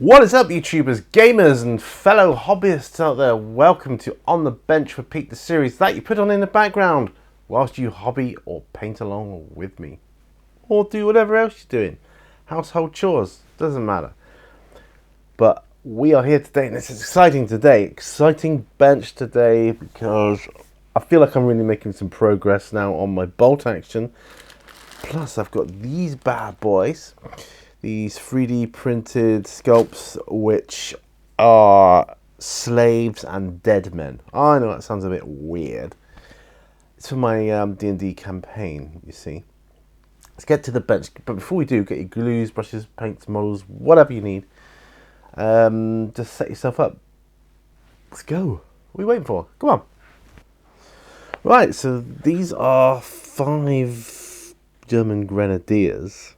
What is up, YouTubers, gamers, and fellow hobbyists out there? Welcome to On the Bench for Pete, the series that you put on in the background whilst you hobby or paint along with me. Or do whatever else you're doing. Household chores, doesn't matter. But we are here today, and it's exciting today. Exciting bench today because I feel like I'm really making some progress now on my bolt action. Plus, I've got these bad boys. These 3D printed sculpts, which are slaves and dead men. I know that sounds a bit weird. It's for my D&D campaign, you see. Let's get to the bench. But before we do, get your glues, brushes, paints, models, whatever you need. Just set yourself up. Let's go. What are we waiting for? Come on. Right, so these are 5 German grenadiers.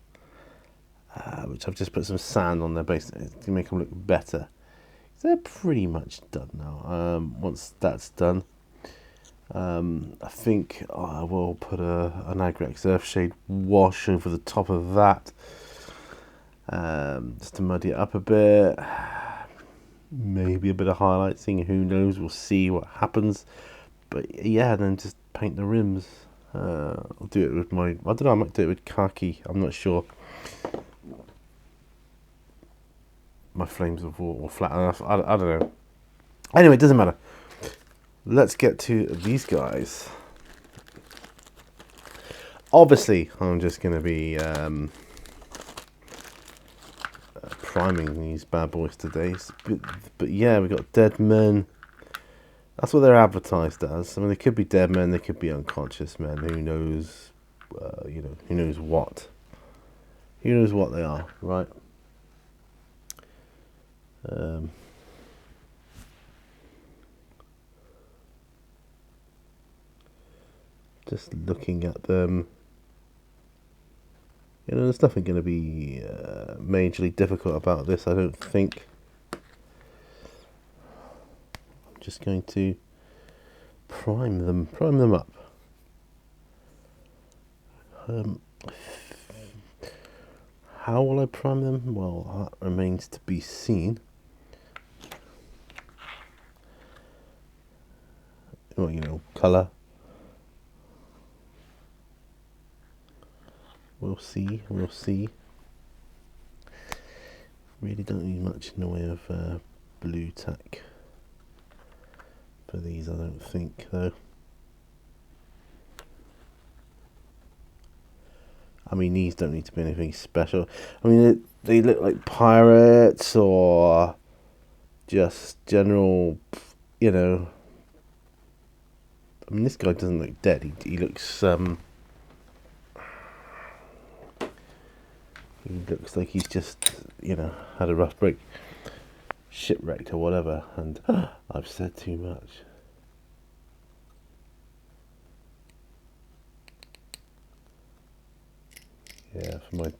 Which I've just put some sand on their base to make them look better. They're pretty much done now. Once that's done, I think I will put an Agrex Earthshade wash over the top of that, just to muddy it up a bit. Maybe a bit of highlighting, who knows, we'll see what happens. But yeah, then just paint the rims. I'll do it with my, I don't know, I might do it with khaki, I'm not sure. My flames of war were flat enough. I don't know. Anyway, it doesn't matter. Let's get to these guys. Obviously, I'm just going to be priming these bad boys today. But yeah, we've got dead men. That's what they're advertised as. I mean, they could be dead men. They could be unconscious men. Who knows? Who knows what? Who knows what they are, right? Just looking at them, there's nothing going to be majorly difficult about this, I don't think. I'm just going to prime them up. How will I prime them? Well, that remains to be seen. Well, colour. We'll see. Really don't need much in the way of blue tack for these, I don't think, though. I mean, these don't need to be anything special. I mean, they look like pirates or just general, I mean, this guy doesn't look dead. He looks he looks like he's just, had a rough break, shipwrecked or whatever. And I've said too much. Yeah, for my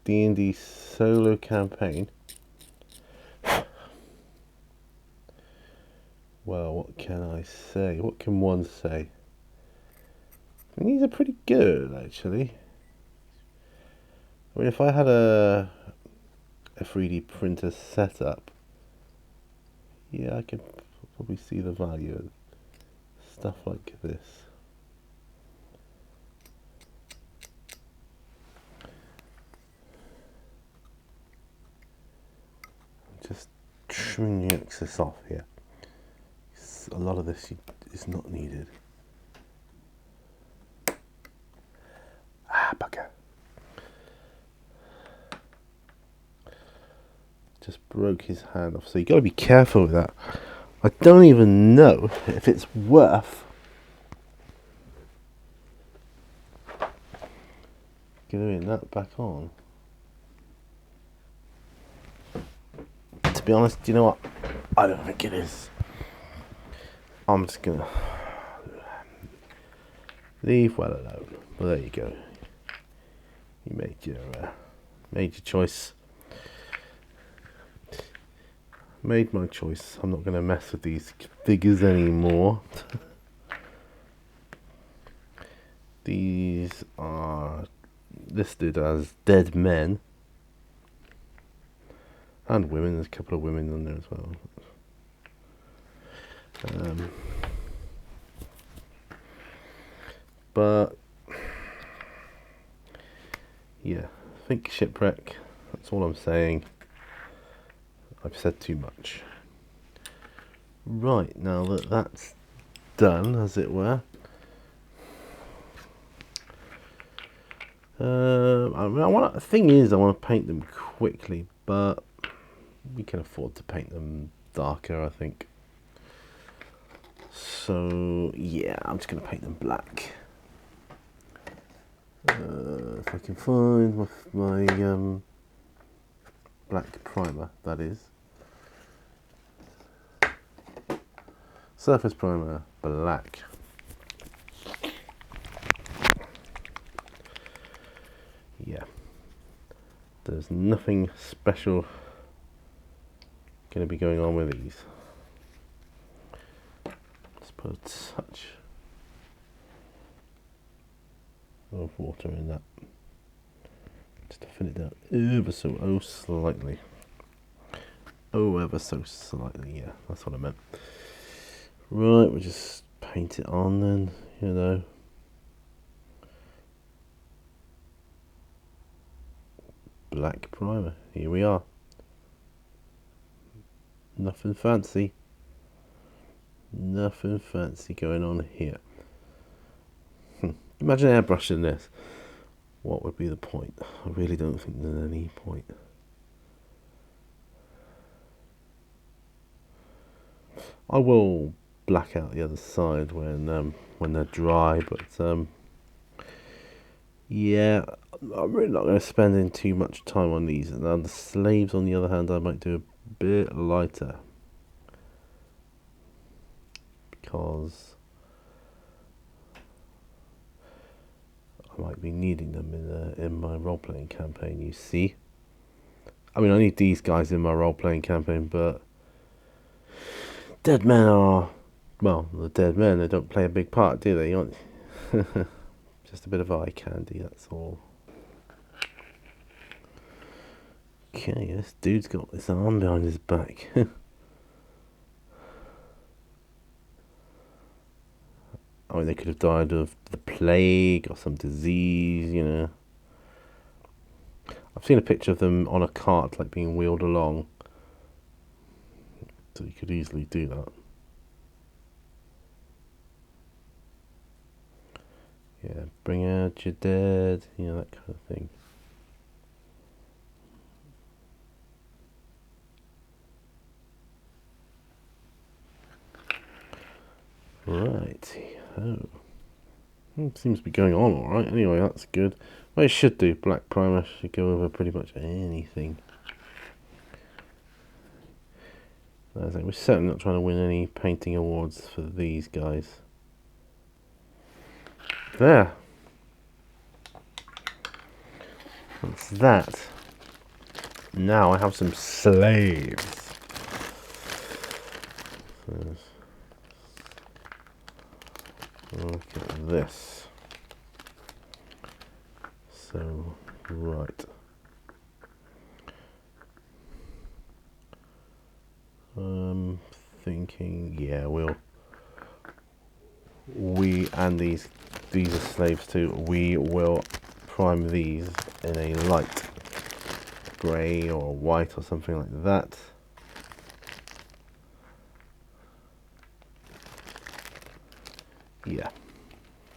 D&D solo campaign. Well, what can I say? What can one say? I mean, these are pretty good, actually. I mean, if I had a 3D printer setup, yeah, I could probably see the value of stuff like this. Just trimming the excess off here. A lot of this is not needed. Bugger. Just broke his hand off, so you got to be careful with that. I don't even know if it's worth gluing that back on. To be honest, you know what? I don't think it is. I'm just gonna leave well alone. Well, there you go. You made your choice. Made my choice. I'm not gonna mess with these figures anymore. These are listed as dead men. And women, there's a couple of women on there as well. But yeah, think shipwreck. That's all I'm saying. I've said too much. Right, now that that's done, as it were, the thing is, I want to paint them quickly, but we can afford to paint them darker, I think. So yeah, I'm just going to paint them black. If I can find my black primer, that is. Surface primer, black. Yeah, there's nothing special going to be going on with these. Let's put a touch of water in that, just to thin it down ever so slightly. Oh, ever so slightly, yeah, that's what I meant. Right, we'll just paint it on then, you know. Black primer, here we are. Nothing fancy. Nothing fancy going on here. Imagine airbrushing this. What would be the point? I really don't think there's any point. I will black out the other side when they're dry, but yeah, I'm really not going to spend in too much time on these. Now the slaves, on the other hand, I might do a bit lighter, because I might be needing them in my role-playing campaign, you see. I mean, I need these guys in my role-playing campaign, but dead men are, well, the dead men, they don't play a big part, do they? Just a bit of eye candy, that's all. Okay, this dude's got this arm behind his back. I mean, they could have died of the plague or some disease, you know. I've seen a picture of them on a cart, like being wheeled along. So you could easily do that. Yeah, bring out your dead, you know, that kind of thing. Right. Oh. Seems to be going on alright. Anyway, that's good. Well, it should do. Black primer should go over pretty much anything. I think we're certainly not trying to win any painting awards for these guys. There. That's that. Now I have some slaves. Look at this. So, right. I'm thinking, yeah, we and these are slaves too. We will prime these in a light grey or white or something like that. Yeah,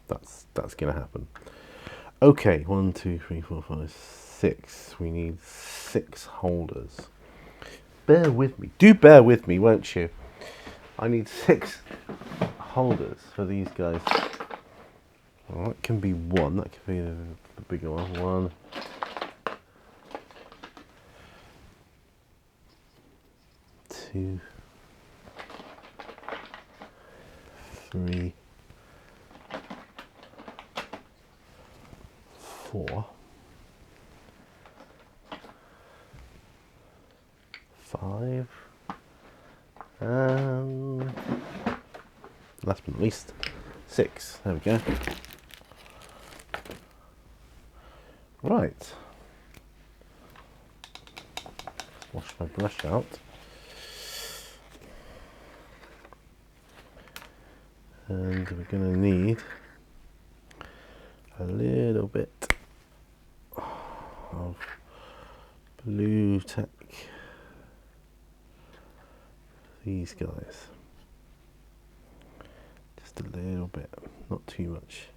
that's gonna happen. Okay, 1, 2, 3, 4, 5, 6. We need 6 holders. Bear with me. Do bear with me, won't you? I need 6 holders for these guys. Well, that can be 1. That could be the bigger one. 1, 2, 3, 4, 5, and last but not least, 6. There we go. Right. wash my brush out. And we're going to need a little bit of blue tack. These guys. Just a little bit, not too much.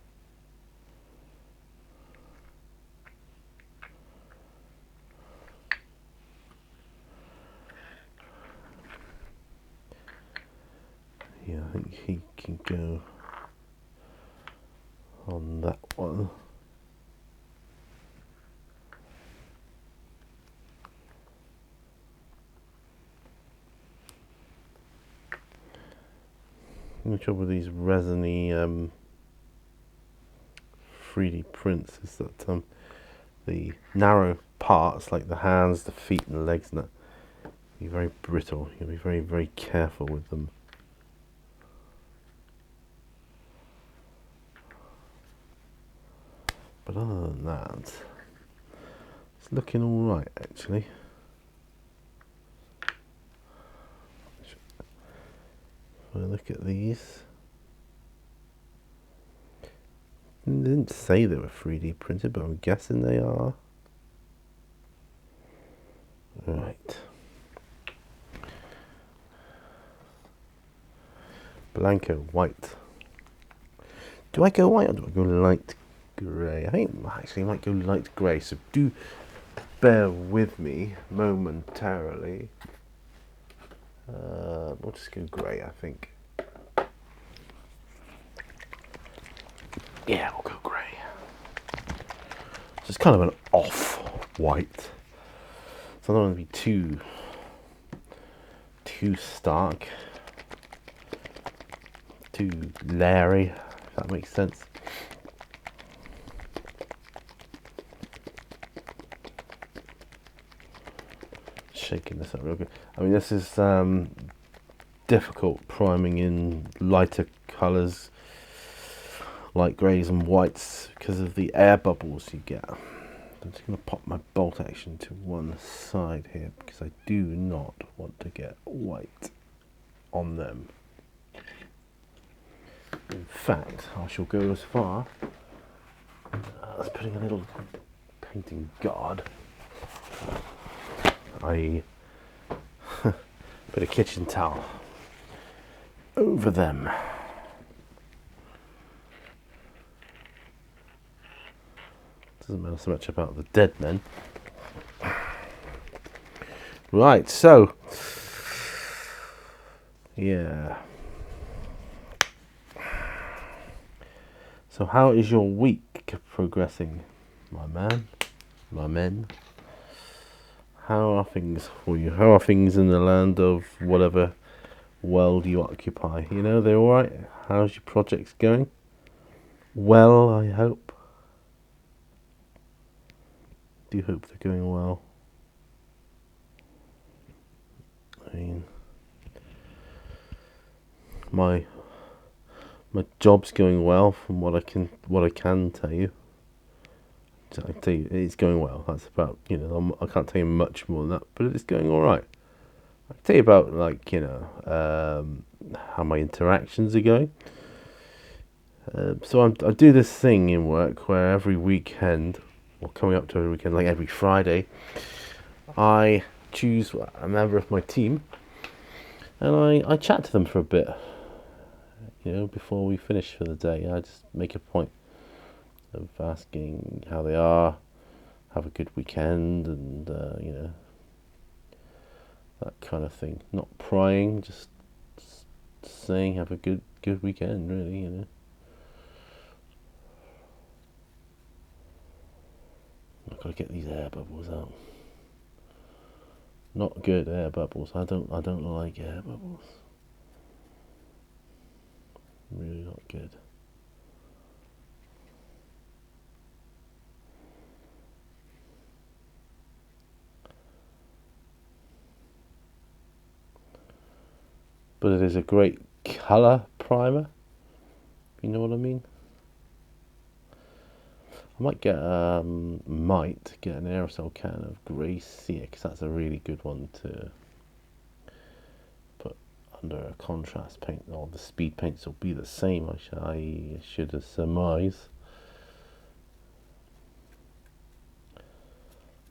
Yeah, I think he can go on that one. The trouble with these resiny 3D prints is that the narrow parts, like the hands, the feet and the legs and that, be very brittle. You'll be very, very careful with them. But other than that, it's looking all right, actually. If I look at these, they didn't say they were 3D printed, but I'm guessing they are. Right. Blanco white. Do I go white or do I go light grey? I think I actually might go light grey, so do bear with me momentarily. We'll just go grey, I think. Yeah, we'll go grey. So it's kind of an off-white. So I don't want to be too stark, too leery, if that makes sense. Shaking this up real good. I mean, this is difficult priming in lighter colours, light greys and whites, because of the air bubbles you get. I'm just going to pop my bolt action to one side here, because I do not want to get white on them. In fact, I shall go as far as putting a little painting guard. I put a kitchen towel over them. Doesn't matter so much about the dead men. Right, so yeah. So how is your week progressing, my man? My men? How are things for you? How are things in the land of whatever world you occupy? You know, they're alright? How's your projects going? Well, I hope. Do hope they're going well. I mean, my job's going well from what I can tell you. I tell you, it's going well. That's about, you know, I can't tell you much more than that, but it's going all right. I can tell you about, like, you know, how my interactions are going. So I do this thing in work where every weekend, or coming up to every weekend, like every Friday, I choose a member of my team and I chat to them for a bit. You know, before we finish for the day, I just make a point of asking how they are, have a good weekend, and you know, that kind of thing. Not prying, just saying have a good weekend, really, you know. I've got to get these air bubbles out. Not good air bubbles. I don't like air bubbles. Really not good. But it is a great colour primer. You know what I mean? I might get an aerosol can of grey cere, because that's a really good one to put under a contrast paint. All the speed paints will be the same, I should surmise.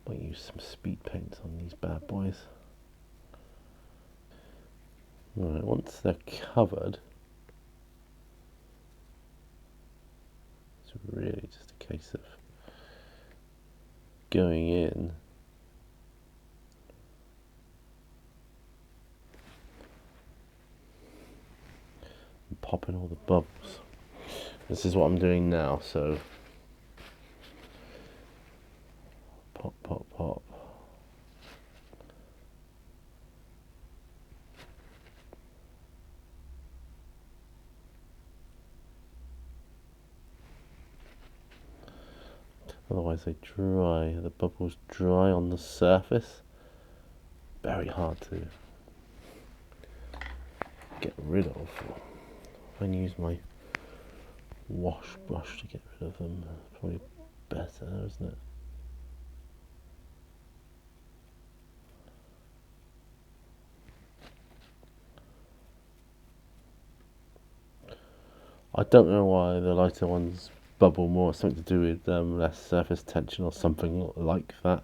Might use some speed paints on these bad boys. Right, once they're covered, it's really just a case of going in and popping all the bubbles. This is what I'm doing now, so pop, pop, pop. Otherwise they dry, the bubbles dry on the surface. Very hard to get rid of. I can use my wash brush to get rid of them. Probably better, isn't it? I don't know why the lighter ones bubble more. Something to do with less surface tension or something like that.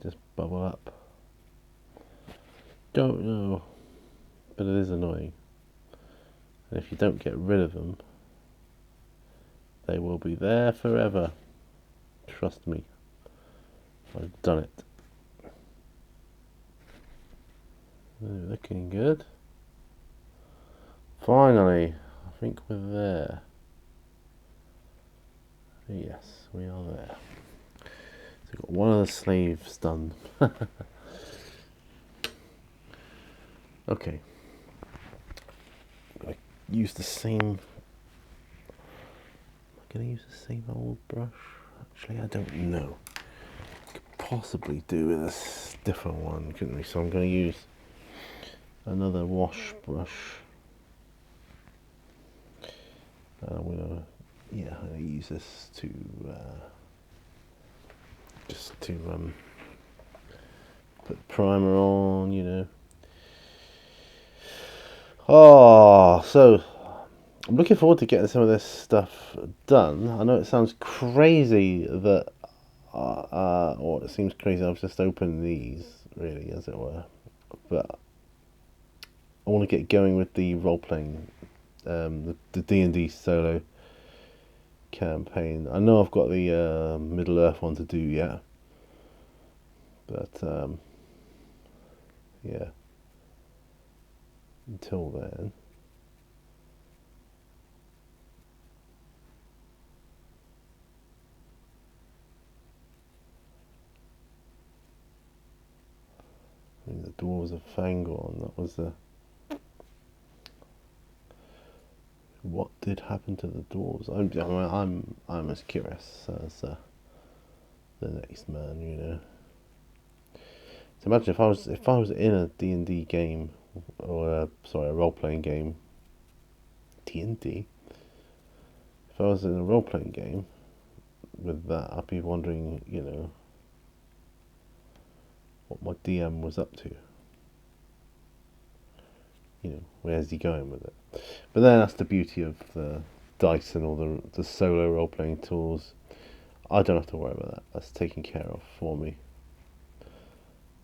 Just bubble up. Don't know, but it is annoying. And if you don't get rid of them, they will be there forever. Trust me, I've done it. Looking good. Finally, I think we're there. Yes, we are there. So we've got one of the sleeves done. Okay. I'm going to use the same. Am I going to use the same old brush? Actually, I don't know. Could possibly do with a different one, couldn't we? So I'm going to use another wash brush. I'm going to use this to just to put primer on, you know. Oh, so I'm looking forward to getting some of this stuff done. I know it sounds crazy that, or it seems crazy I've just opened these, really, as it were. But I want to get going with the role-playing, the D&D solo campaign. I know I've got the Middle-earth one to do yet. But, yeah. Until then. I mean, the dwarves of Fangorn, that was the... What did happen to the dwarves? I'm as curious as the next man, you know. So imagine if I was in a D&D game, or a role-playing game. D&D. If I was in a role-playing game with that, I'd be wondering, you know, what my DM was up to. You know, where's he going with it? But then that's the beauty of the dice and all the solo role-playing tools. I don't have to worry about that. That's taken care of for me.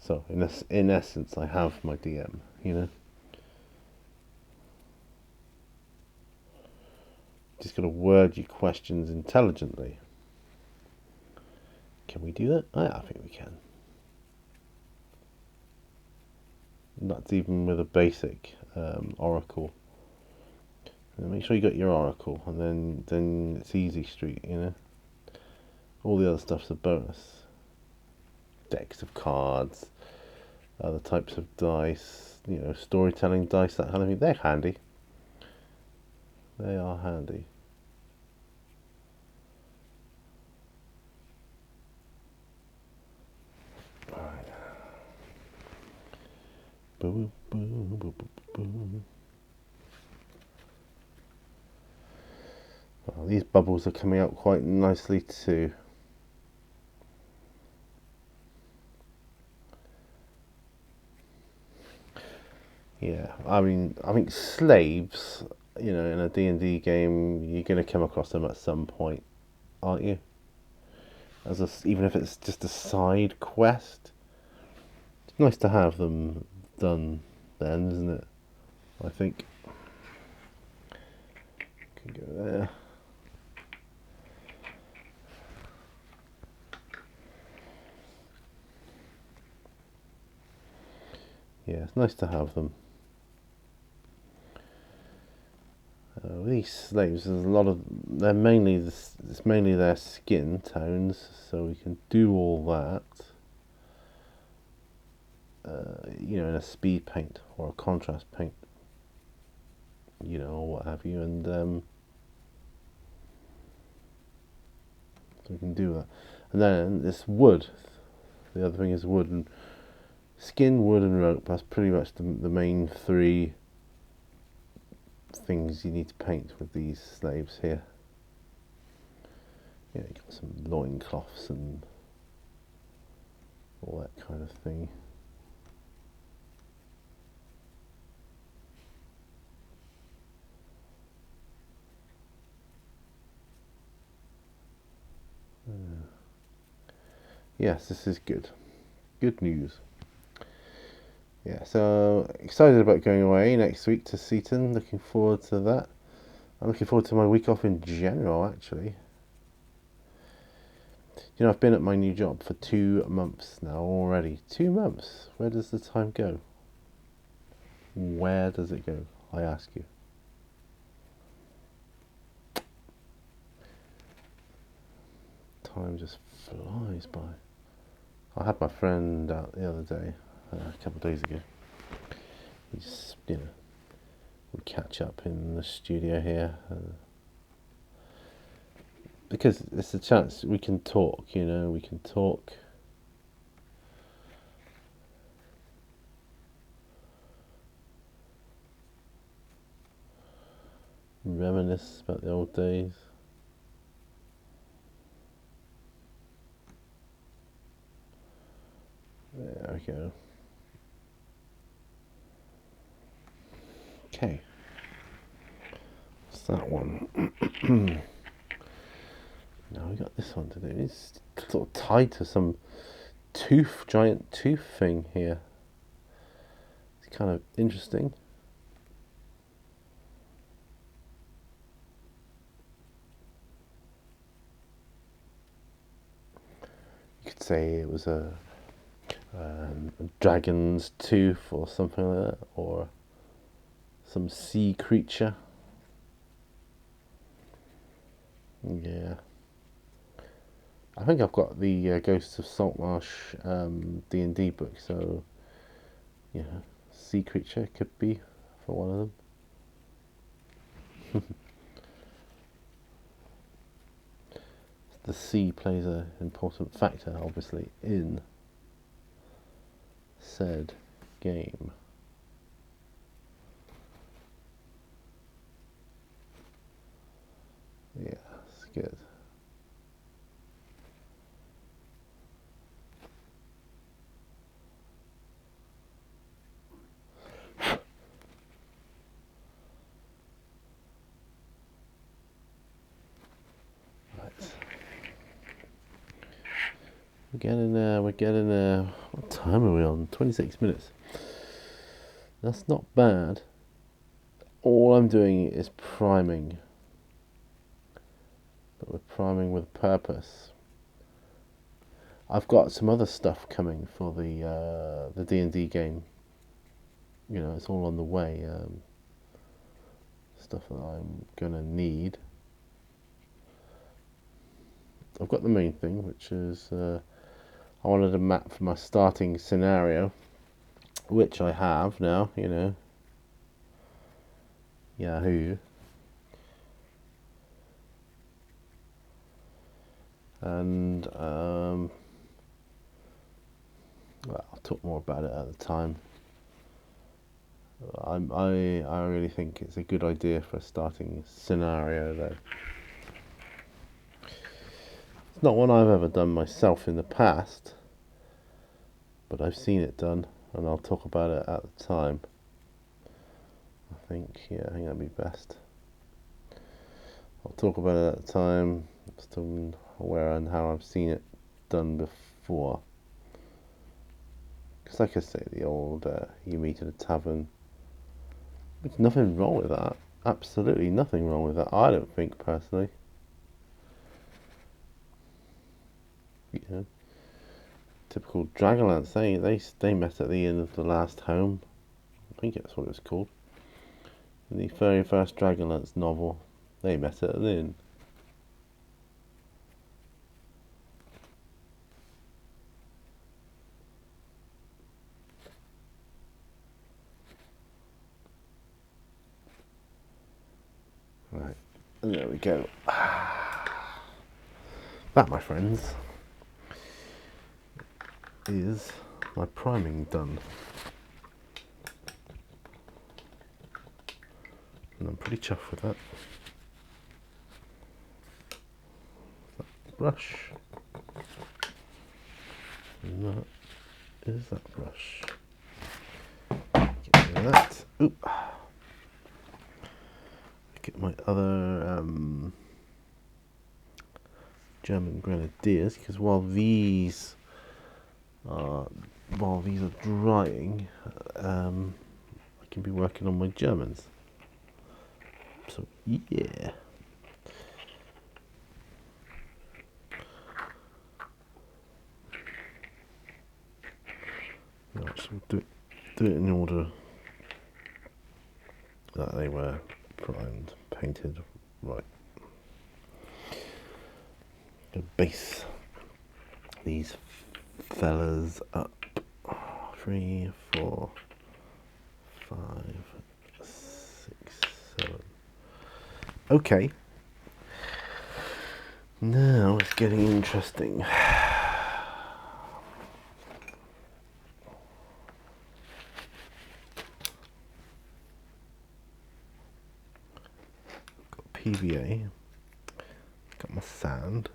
So, in essence, I have my DM, you know. Just got to word your questions intelligently. Can we do that? I think we can. And that's even with a basic oracle. And make sure you got your oracle, and then it's easy street, you know. All the other stuff's a bonus. Decks of cards, other types of dice, you know, storytelling dice, that kind of thing. They're handy. They are handy. Right. Boom, boom, boom, boom, boom. Well, these bubbles are coming out quite nicely too. Yeah, I mean, I think slaves, you know, in a D&D game, you're going to come across them at some point, aren't you? Even if it's just a side quest, it's nice to have them done then, isn't it? I think. Can go there. Yeah, it's nice to have them. These slaves, there's a lot of. They're mainly it's mainly their skin tones, so we can do all that. You know, in a speed paint or a contrast paint, you know, or what have you, and so we can do that. And then this wood. The other thing is wood and skin, wood, and rope. That's pretty much the main three things you need to paint with these slaves here. Yeah, you got some loincloths and all that kind of thing. Yes, this is good. Good news. Yeah, so excited about going away next week to Seaton. Looking forward to that. I'm looking forward to my week off in general, actually. You know, I've been at my new job for 2 months now already. 2 months. Where does the time go? Where does it go? I ask you. Time just flies by. I had my friend out the other day, a couple of days ago. We just, you know, we catch up in the studio here. Because it's a chance we can talk, you know, we can talk. Reminisce about the old days. There we go. Okay. What's that one? Now we got this one to do. It's sort of tied to some giant tooth thing here. It's kind of interesting. You could say it was a dragon's tooth or something like that, or some sea creature. Yeah. I think I've got the Ghosts of Saltmarsh D&D book, so yeah, sea creature could be for one of them. The sea plays an important factor, obviously, in said game. Yeah, it's good. We're getting there. What time are we on? 26 minutes. That's not bad. All I'm doing is priming. But we're priming with purpose. I've got some other stuff coming for the D&D game. You know, it's all on the way. Stuff that I'm gonna need. I've got the main thing, which is I wanted a map for my starting scenario, which I have now, you know. Yahoo. And well, I'll talk more about it at the time. I really think it's a good idea for a starting scenario, though. It's not one I've ever done myself in the past, but I've seen it done, and I'll talk about it at the time. I think that'd be best. I'll talk about it at the time, still where and how I've seen it done before. Because like I say, the old you meet at a tavern, there's nothing wrong with that. Absolutely nothing wrong with that, I don't think, personally. You know, typical Dragonlance, they met at the inn of the last home. I think that's what it was called. In the very first Dragonlance novel, they met at an inn. Right, and there we go. That, my friends, is my priming done. And I'm pretty chuffed with that. Brush. And that is that brush. Get rid of that. Oop. Get my other German Grenadiers, because while these are drying, I can be working on my Germans. So yeah. Right, so we'll do it in order that they were primed, painted, right. Gonna base these fellas up. 3, 4, 5, 6, 7. Okay. Now it's getting interesting. Got PVA. Got my sand.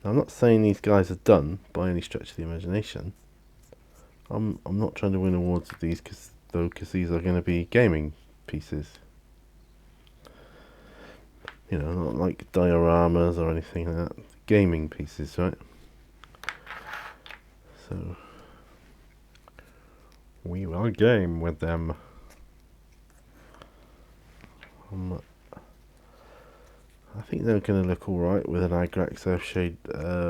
Now, I'm not saying these guys are done by any stretch of the imagination. I'm not trying to win awards with these because these are going to be gaming pieces. You know, not like dioramas or anything like that. Gaming pieces, right? So we will game with them. I think they're going to look alright with an Agrax Earthshade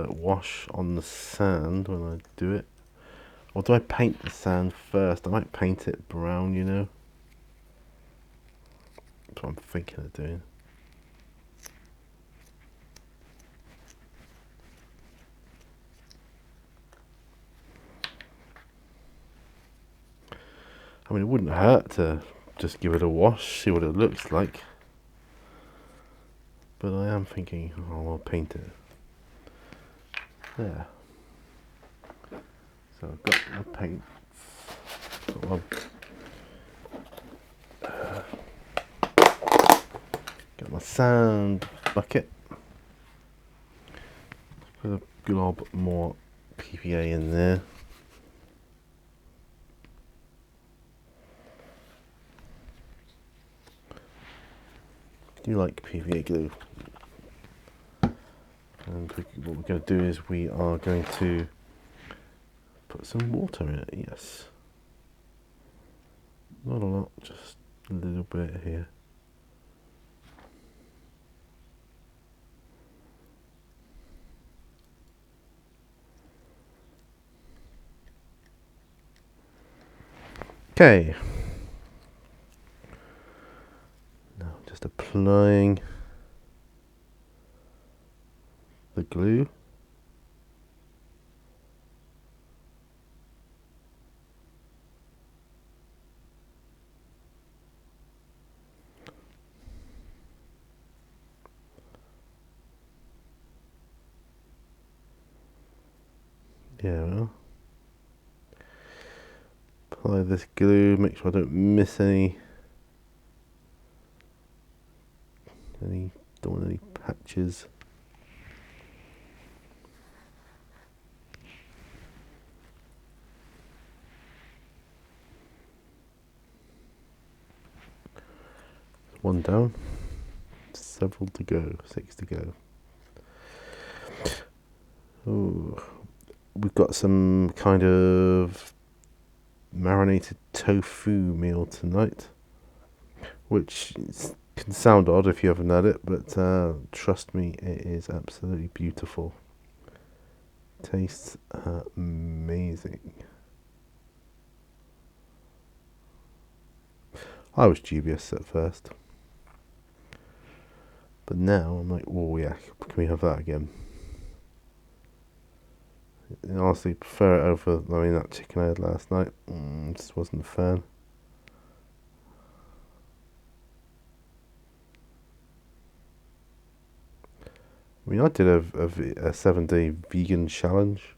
wash on the sand when I do it. Or do I paint the sand first? I might paint it brown, you know. That's what I'm thinking of doing. I mean, it wouldn't hurt to just give it a wash, see what it looks like. But I am thinking, oh, I'll paint it. There. So I've got my paints. Got my sand bucket. Put a glob more PVA in there. Do you like PVA glue? And what we're going to do is we are going to put some water in it, yes. Not a lot, just a little bit here. Okay. Now just applying the glue. Yeah, well, apply this glue, make sure I don't miss any don't want any patches. One down. Several to go. 6 to go. Ooh. We've got some kind of marinated tofu meal tonight, which can sound odd if you haven't had it, but trust me, it is absolutely beautiful. Tastes amazing. I was dubious at first, but now I'm like, oh yeah, can we have that again? I honestly prefer it over, that chicken I had last night. Just wasn't a fan. I did a 7-day vegan challenge,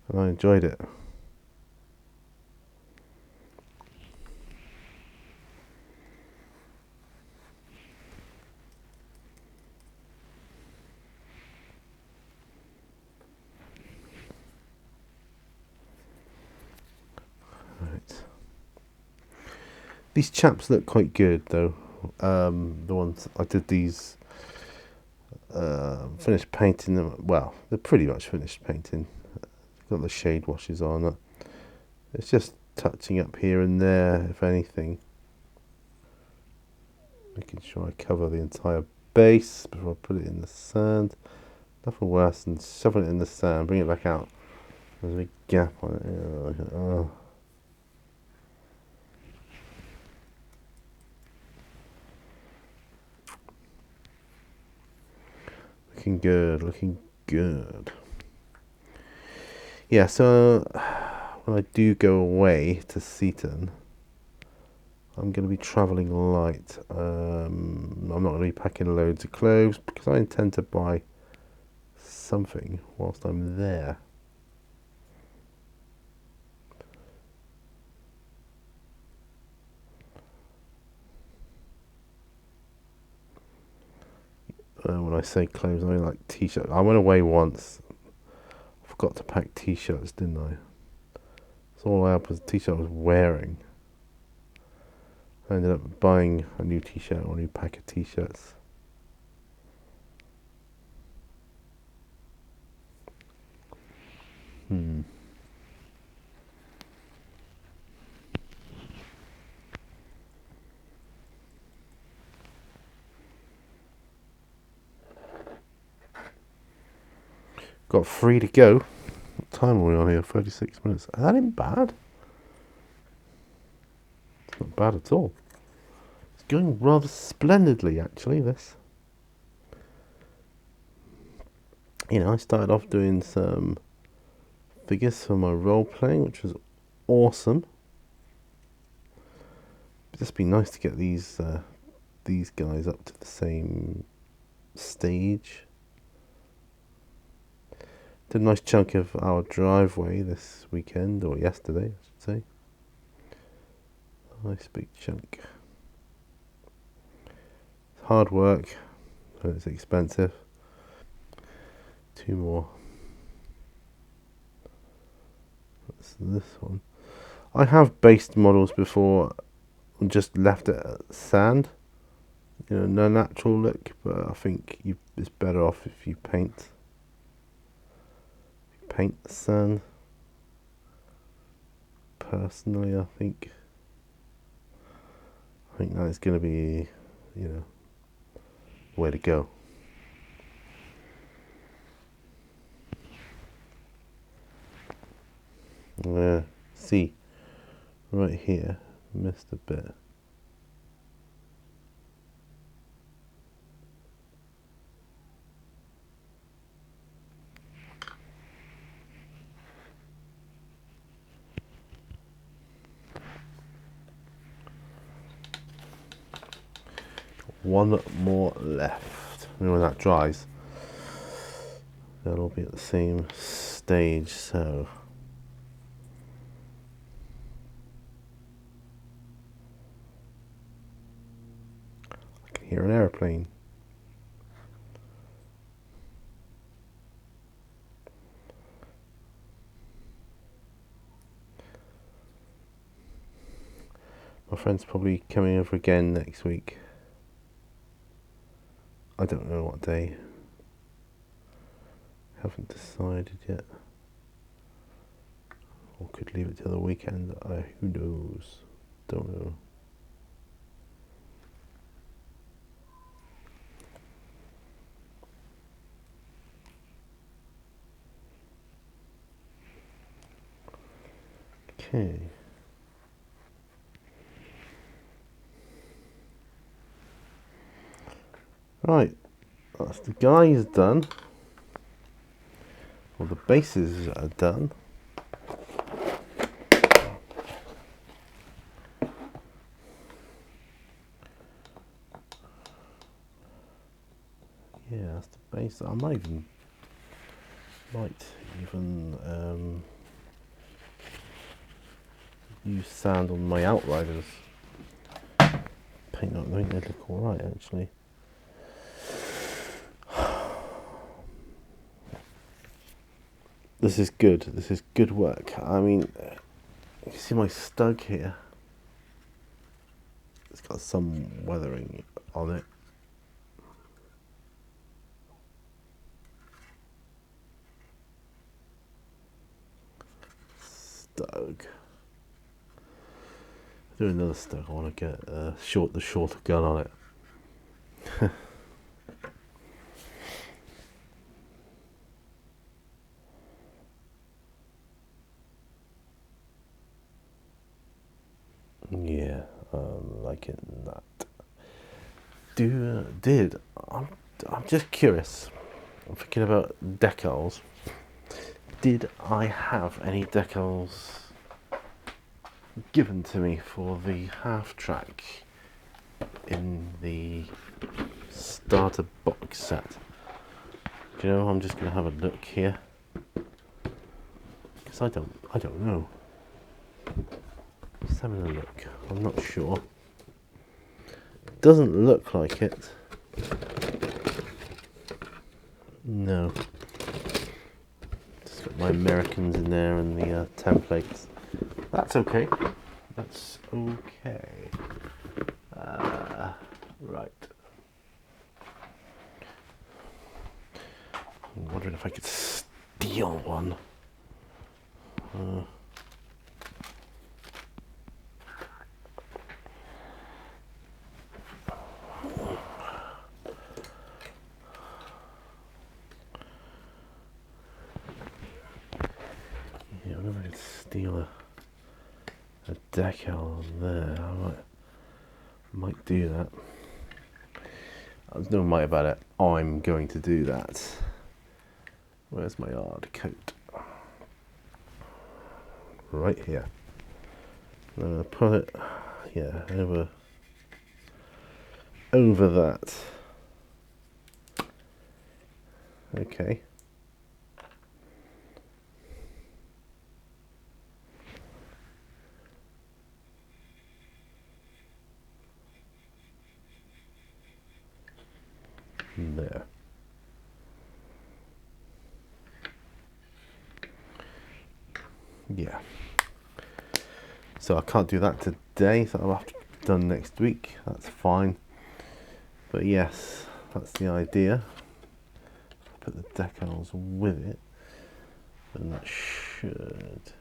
and I enjoyed it. Right. These chaps look quite good, though. The ones I did these, finished painting them. Well, they're pretty much finished painting. Got the shade washes on. It's just touching up here and there, if anything. Making sure I cover the entire base before I put it in the sand. Nothing worse than shoving it in the sand, bring it back out. There's a big gap on it. Oh. Looking good, looking good. Yeah, so when I do go away to Seaton, I'm going to be travelling light. I'm not going to be packing loads of clothes because I intend to buy something whilst I'm there. When I say clothes, I mean like t-shirts. I went away once. I forgot to pack t-shirts, didn't I? So all I had was a t-shirt I was wearing. I ended up buying a new t-shirt or a new pack of t-shirts. Got 3 to go. What time are we on here? 36 minutes. That ain't bad. It's not bad at all. It's going rather splendidly, actually, this. I started off doing some figures for my role playing, which was awesome. It'd just be nice to get these guys up to the same stage. Did a nice chunk of our driveway this weekend, or yesterday, I should say. A nice big chunk. It's hard work, but it's expensive. 2 more. That's this one. I have based models before and just left it at sand. No natural look, but I think it's better off if you paint. Paint the sand. Personally, I think that is going to be, the way to go. See, right here, missed a bit. One more left. When that dries, they'll all be at the same stage. So I can hear an airplane. My friend's probably coming over again next week. I don't know what day. Haven't decided yet. Or could leave it till the weekend. Who knows? Don't know. Okay. Right. That's the guys done. Well, the bases are done. Yeah, that's the base. I might even use sand on my outriders. Paint them, I think they look alright actually. This is good. This is good work. I mean, you can see my stug here. It's got some weathering on it. Stug. Do another stug. I want to get the shorter gun on it. Yeah, I'm liking that. I'm just curious. I'm thinking about decals. Did I have any decals given to me for the half track in the starter box set? Do you know? I'm just gonna have a look here because I don't know. Just having a look. I'm not sure. Doesn't look like it. No. Just got my Americans in there and the templates. That's okay. That's okay. Right. I'm wondering if I could steal one. Yeah, I wonder if I could steal a decal on there. I might do that. There's no might about it. I'm going to do that. Where's my hard coat? Right here. I'm going to put it, yeah, over that. Okay. There. Yeah. So I can't do that today, so I'll have to be done next week. That's fine. But yes, that's the idea. Put the decals with it, and that should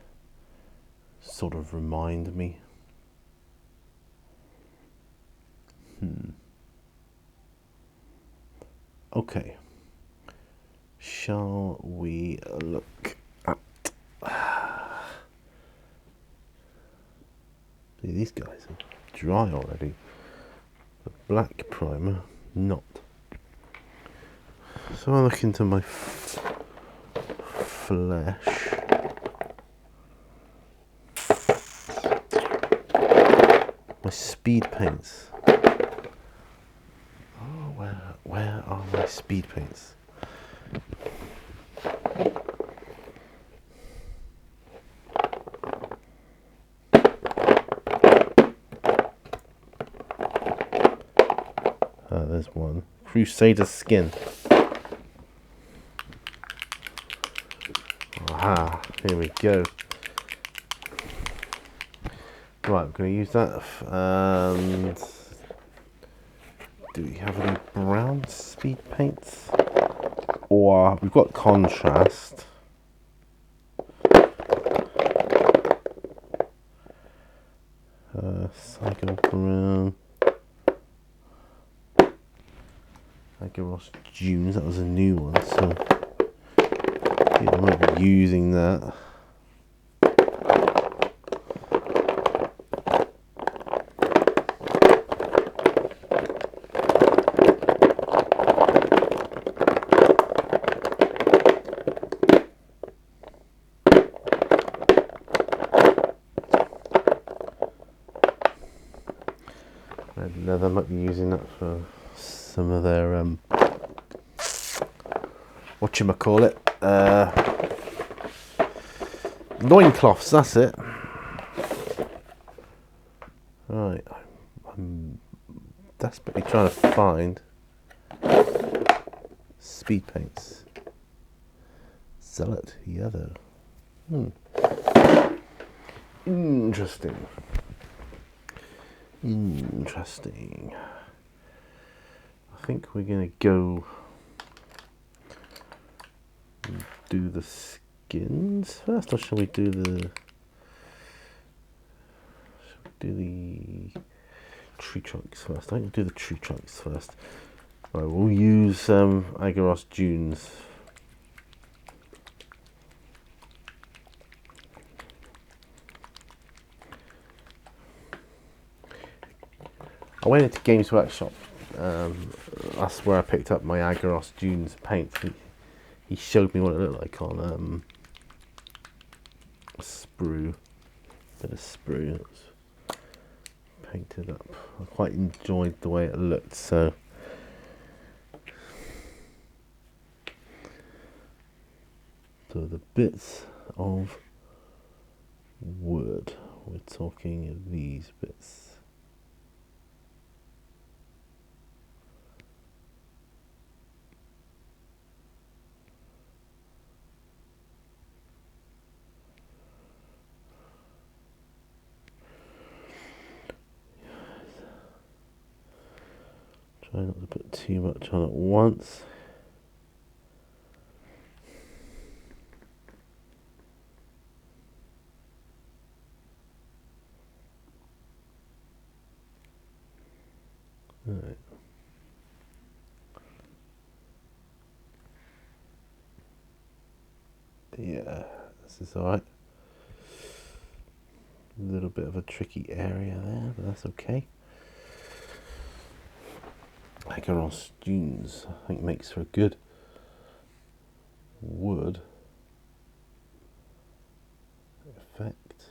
sort of remind me. Okay. Shall we look at... See, these guys are dry already. The black primer, not. So I look into my flesh. My speed paints. Oh, where are my speed paints? There's one. Crusader Skin. Aha, here we go. Right, I'm going to use that and Do we have any brown speed paints? Or we've got contrast. Cycle brown. Agarose Dunes, that was a new one, so yeah, I might be using that. Red leather, might be using that for some of their whatchamacallit, loincloths, that's it. Right, I'm desperately trying to find speed paints. Zealot yellow. Interesting. Interesting. I think we're gonna go do the skins first, or shall we do the tree trunks first? I think we'll do the tree trunks first. Right, we'll use Agarose Dunes. I went into Games Workshop. That's where I picked up my Agarose Dunes paint. He showed me what it looked like on a sprue. Bit of sprue that was painted up. I quite enjoyed the way it looked. So the bits of wood, we're talking these bits. Try not to put too much on at once. Right. Yeah, this is alright. A little bit of a tricky area there, but that's okay. Agarose Dunes, I think, makes for a good wood effect.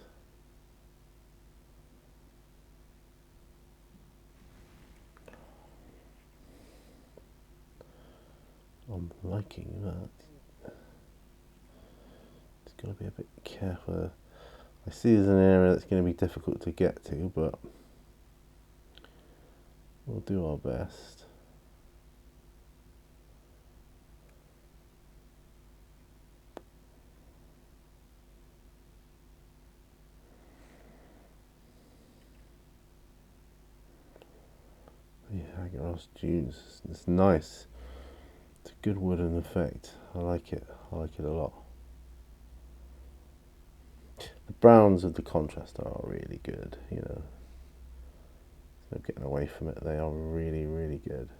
I'm liking that. It's got to be a bit careful. I see there's an area that's going to be difficult to get to, but we'll do our best. Yeah, Agarose Dunes, it's nice. It's a good wooden effect. I like it. I like it a lot. The browns of the contrast are really good, you know. There's no getting away from it. They are really, really good.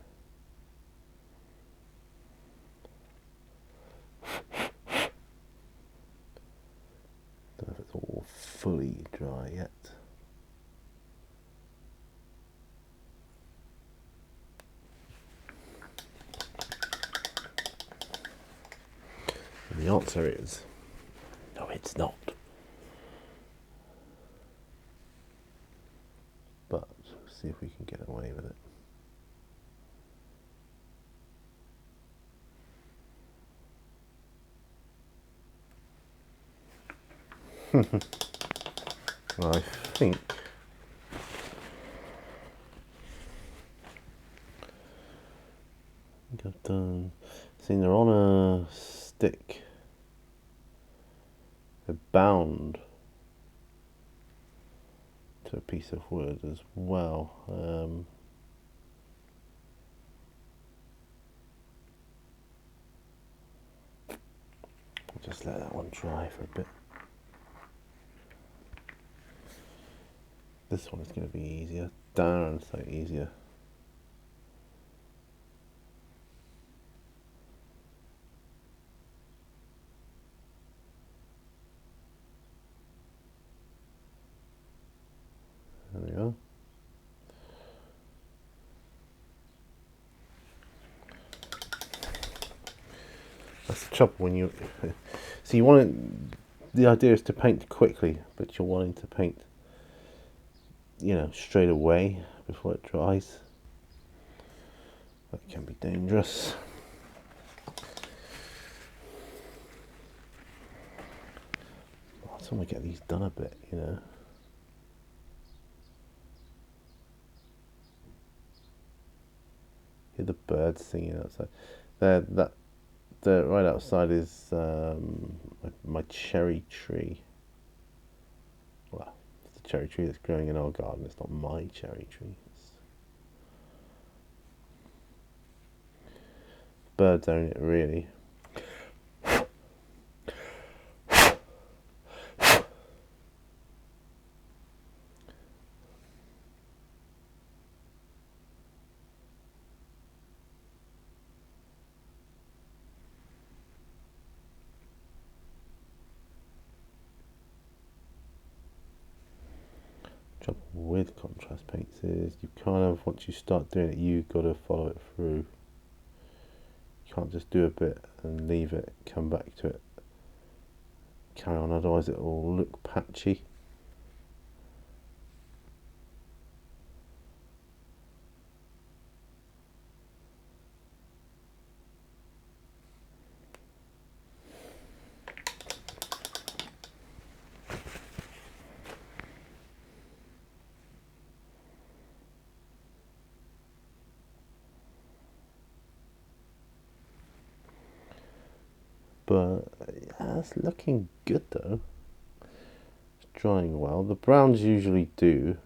Don't know if it's all fully dry yet. And the answer is no, it's not. But we'll see if we can get away with it. Well, I think I've done. See, they're on a stick. They're bound to a piece of wood as well. Just let that one dry for a bit. This one is going to be easier. Darn so easier. There we go. That's the trouble when you... So you want it... The idea is to paint quickly, but you're wanting to paint, you know, straight away before it dries. That can be dangerous. I just want to get these done a bit, you know. Hear the birds singing outside. The right outside is my cherry tree. Well, it's a cherry tree that's growing in our garden. It's not my cherry tree. Birds own it, really. Trouble with contrast paints is you kind of, once you start doing it, you've got to follow it through. You can't just do a bit and leave it, come back to it, carry on, otherwise it will look patchy. But yeah, it's looking good though. It's drying well. The browns usually do,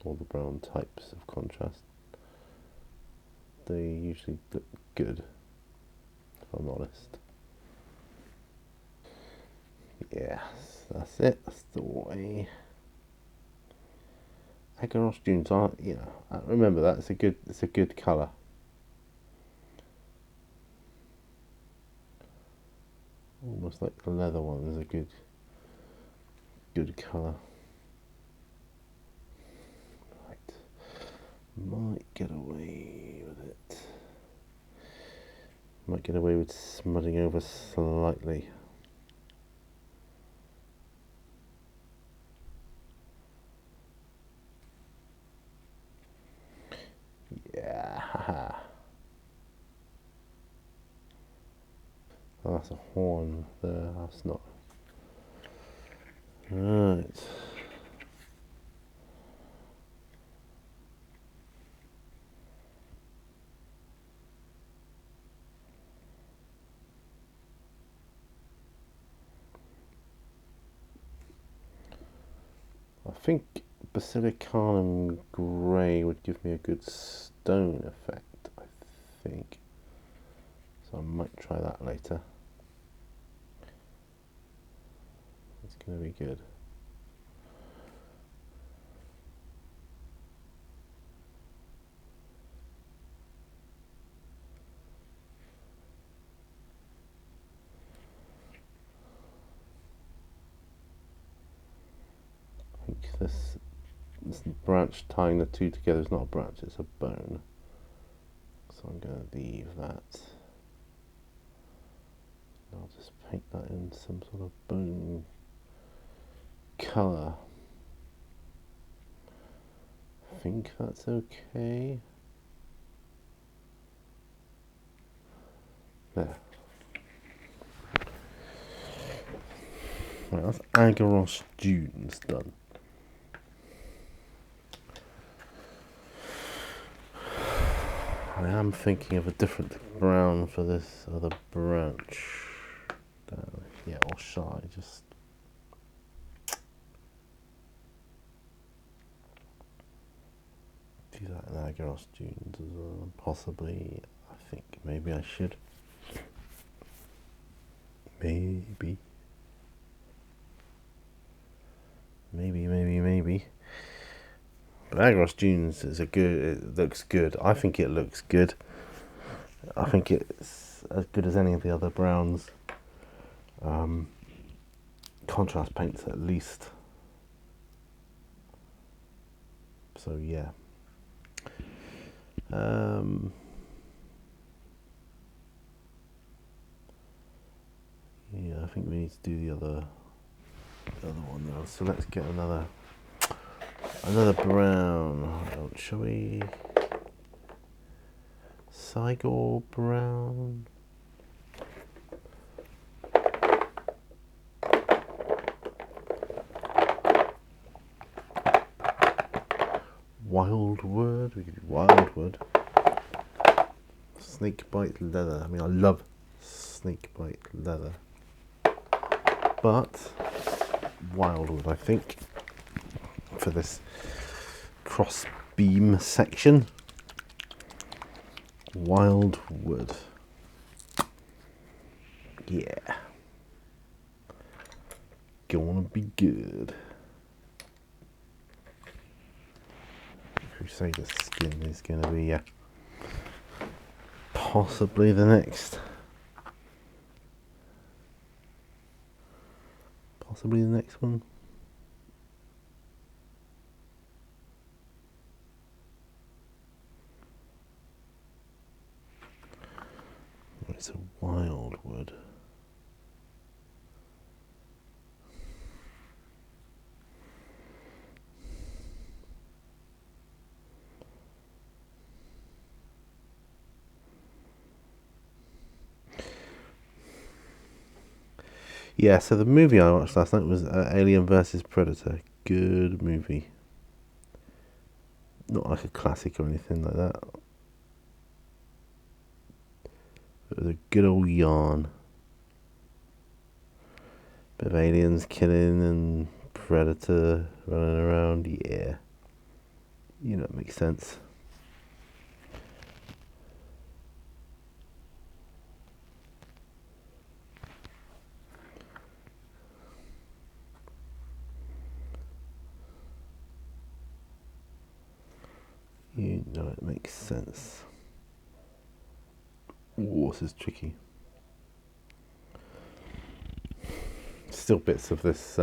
all the brown types of contrast. They usually look good, if I'm honest. Yes, that's it. That's the way. Agaros dunes are, you know, I remember that. It's a good colour. Almost like the leather one is a good colour. Right. Might get away with it. Might get away with smudging over slightly. Yeah. Oh, that's a horn there. That's not. Right. I think Basilicanum grey would give me a good stone effect, I think. So I might try that later. It's going to be good. I think this branch tying the two together is not a branch, it's a bone. So I'm going to leave that. I'll just paint that in some sort of bone colour. I think that's okay. There. Right, that's Agaros dunes done. I am thinking of a different brown for this other branch. Yeah, or shall I just... do that in Agaros dunes as well? Possibly. I think maybe I should. Maybe. Maybe. But Agros Dunes is it looks good. I think it looks good. I think it's as good as any of the other browns. Contrast paints at least. So yeah. Yeah, I think we need to do the other one now. So let's get another brown. Shall we? Sigor brown. Wildwood. We could do Wildwood. Snakebite leather. I mean, I love snakebite leather, but Wildwood, I think, for this cross beam section. Wildwood. Yeah. Gonna be good. Crusader Skin is gonna be possibly the next. Possibly the next one. It's a Wildwood. Yeah, so the movie I watched last night was Alien vs Predator. Good movie. Not like a classic or anything like that. It was a good old yarn. Bit of aliens killing and Predator running around. Yeah. You know, it makes sense. You know, it makes sense. Ooh, this is tricky. Still bits of this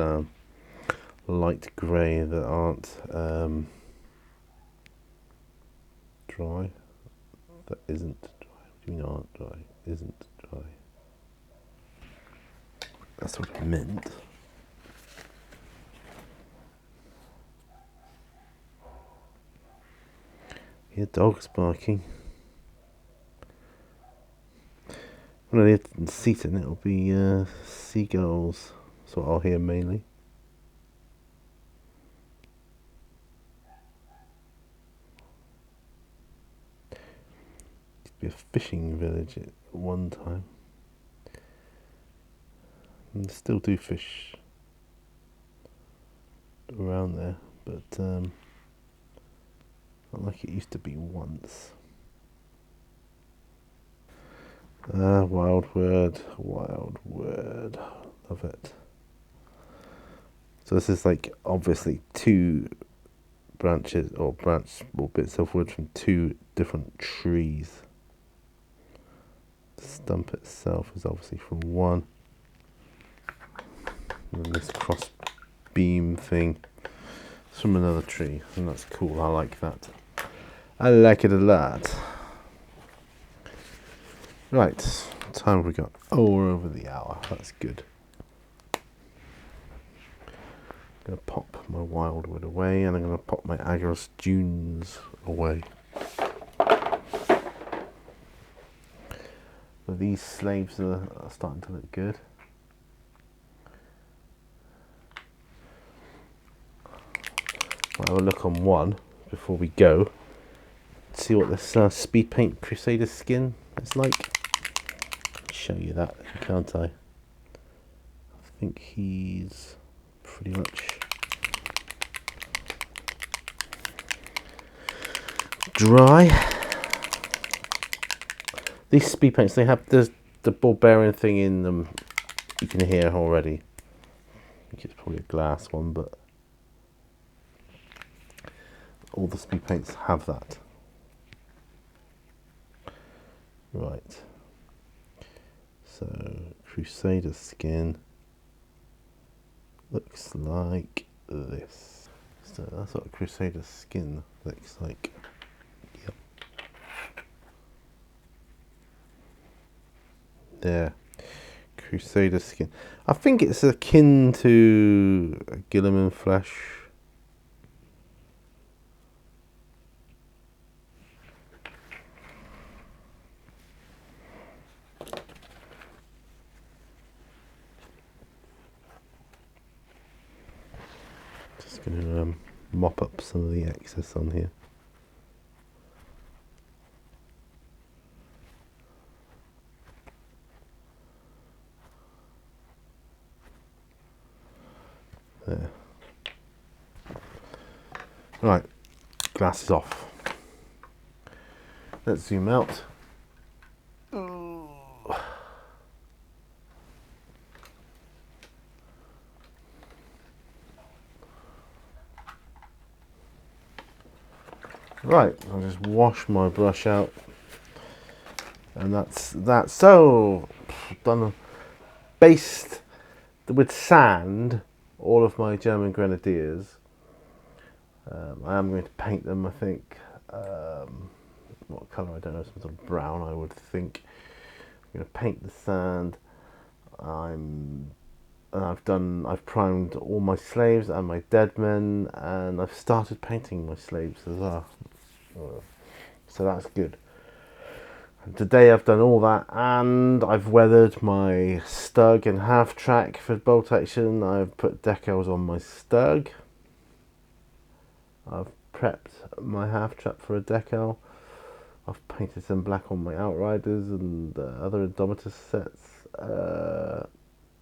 light grey that aren't dry. That isn't dry. What do you mean aren't dry? Isn't dry. That's what I meant. Yeah, dog's barking. When I live in Seaton, it'll be seagulls. That's what I'll hear mainly. Used to be a fishing village at one time. And still do fish around there, but not like it used to be once. Wildwood, love it. So this is like obviously two branches or bits of wood from two different trees. The stump itself is obviously from one. And then this cross beam thing is from another tree, and that's cool. I like that. I like it a lot. Right, what time have we got? Oh, we're over the hour. That's good. I'm going to pop my Wildwood away, and I'm going to pop my Agros Dunes away. So these slaves are starting to look good. I'll have a look on one before we go. See what this speed paint Crusader Skin is like. Show you that, can't I? I think he's pretty much dry. These speed paints, they have the ball bearing thing in them you can hear already. I think it's probably a glass one, but all the speed paints have that. Right. So Crusader Skin looks like this. So that's what Crusader Skin looks like. Yep. There. Crusader Skin. I think it's akin to Gilliman Flesh. Just going to mop up some of the excess on here. There. Right, glasses off. Let's zoom out. Right, I'll just wash my brush out, and that's that. So, done, based with sand all of my German Grenadiers. I am going to paint them, I think. What colour? I don't know, some sort of brown, I would think. I'm going to paint the sand. I've primed all my slaves and my dead men, and I've started painting my slaves as well. So that's good. And today I've done all that, and I've weathered my stug and half track for bolt action. I've put decals on my stug. I've prepped my half track for a decal. I've painted some black on my Outriders and other Indomitus sets.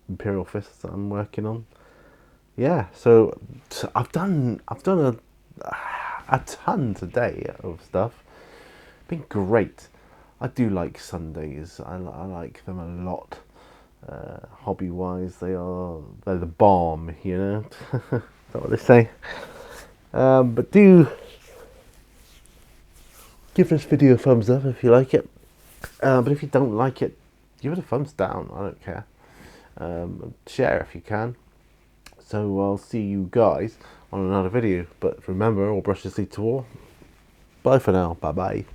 Imperial Fists that I'm working on. Yeah, so I've done a ton today of stuff. Been great. I do like Sundays. I like them a lot. Hobby wise, they're the bomb, you know. Is that what they say? But do give this video a thumbs up if you like it. But if you don't like it, give it a thumbs down. I don't care. Share if you can. So I'll see you guys on another video. But remember, all brushes lead to war. Bye for now. Bye bye.